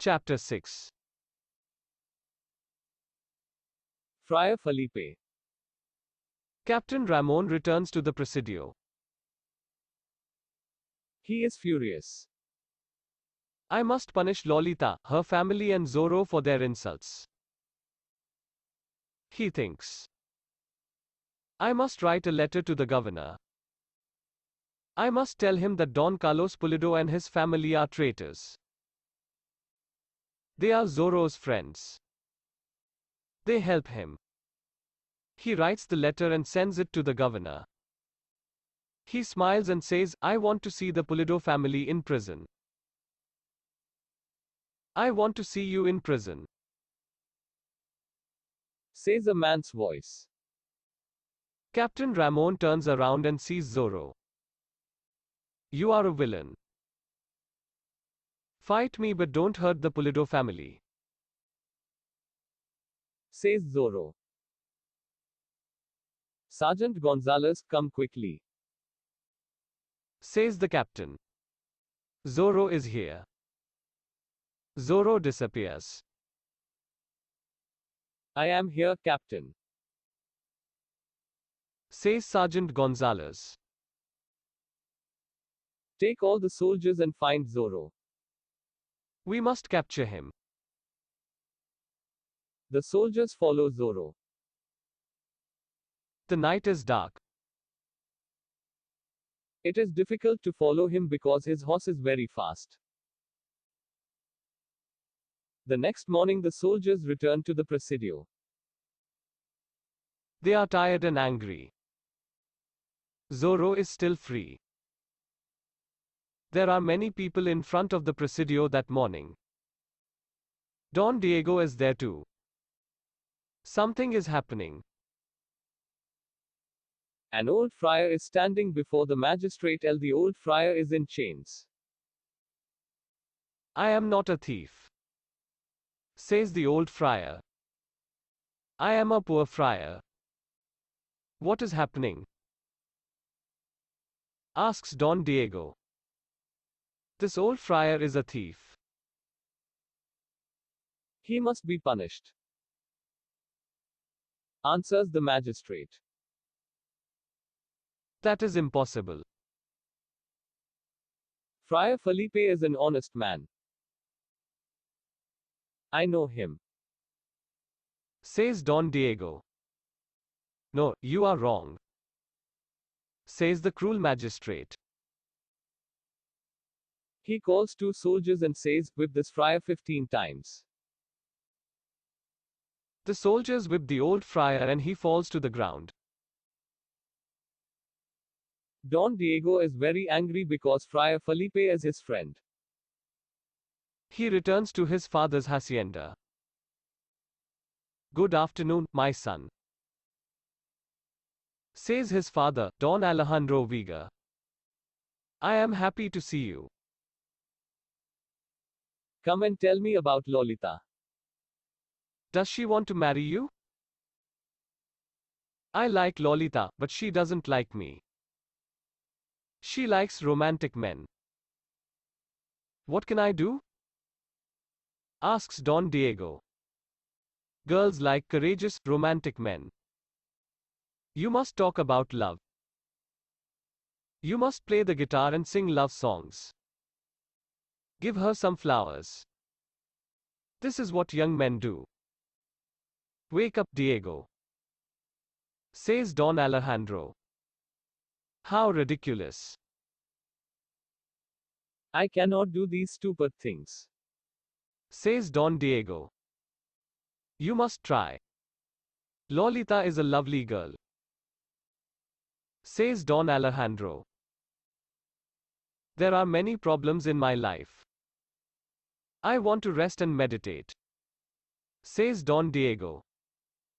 Chapter 6. Friar Felipe. Captain Ramon returns to the Presidio. He is furious. I must punish Lolita, her family and Zorro for their insults. He thinks. I must write a letter to the governor. I must tell him that Don Carlos Pulido and his family are traitors. They are Zorro's friends. They help him. He writes the letter and sends it to the governor. He smiles and says, I want to see the Pulido family in prison. I want to see you in prison, Says a man's voice. Captain Ramon turns around and sees Zorro. You are a villain. Fight me but don't hurt the Pulido family. Says Zorro. Sergeant Gonzalez, come quickly. Says the captain. Zorro is here. Zorro disappears. I am here, Captain. Says Sergeant Gonzalez. Take all the soldiers and find Zorro. We must capture him. The soldiers follow Zorro. The night is dark. It is difficult to follow him because his horse is very fast. The next morning the soldiers return to the Presidio. They are tired and angry. Zorro is still free. There are many people in front of the Presidio that morning. Don Diego is there too. Something is happening. An old friar is standing before the magistrate. The old friar is in chains. I am not a thief, says the old friar. I am a poor friar. What is happening? Asks Don Diego. This old friar is a thief. He must be punished. Answers the magistrate. That is impossible. Friar Felipe is an honest man. I know him. Says Don Diego. No, you are wrong. Says the cruel magistrate. He calls two soldiers and says, whip this friar 15 times. The soldiers whip the old friar and he falls to the ground. Don Diego is very angry because Friar Felipe is his friend. He returns to his father's hacienda. Good afternoon, my son. Says his father, Don Alejandro Vega. I am happy to see you. Come and tell me about Lolita. Does she want to marry you? I like Lolita, but she doesn't like me. She likes romantic men. What can I do? Asks Don Diego. Girls like courageous, romantic men. You must talk about love. You must play the guitar and sing love songs. Give her some flowers. This is what young men do. Wake up, Diego. Says Don Alejandro. How ridiculous. I cannot do these stupid things. Says Don Diego. You must try. Lolita is a lovely girl. Says Don Alejandro. There are many problems in my life. I want to rest and meditate. Says Don Diego.